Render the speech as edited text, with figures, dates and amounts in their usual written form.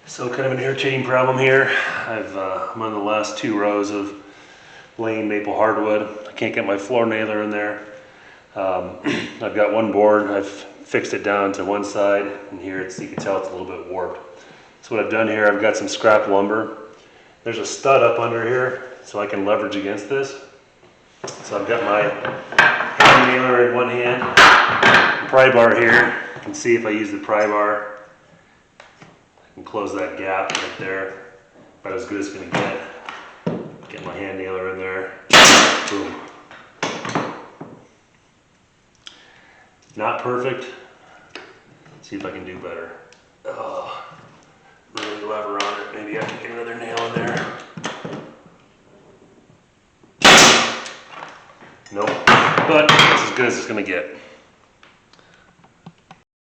So kind of an irritating problem here. I'm on the last 2 rows of laying maple hardwood. I can't get my floor nailer in there. I've got one board, I've fixed it down to one side, and here you can tell it's a little bit warped. So what I've done here, I've got some scrap lumber. There's a stud up under here, so I can leverage against this. So I've got my hand nailer in one hand, pry bar here. You can see if I use the pry bar, I can close that gap right there. About as good as it's gonna get. Get my hand nailer in there, boom. Not perfect. Let's see if I can do better. Oh, really lever on it. Maybe I can get another nail in there. Nope, but it's as good as it's gonna get.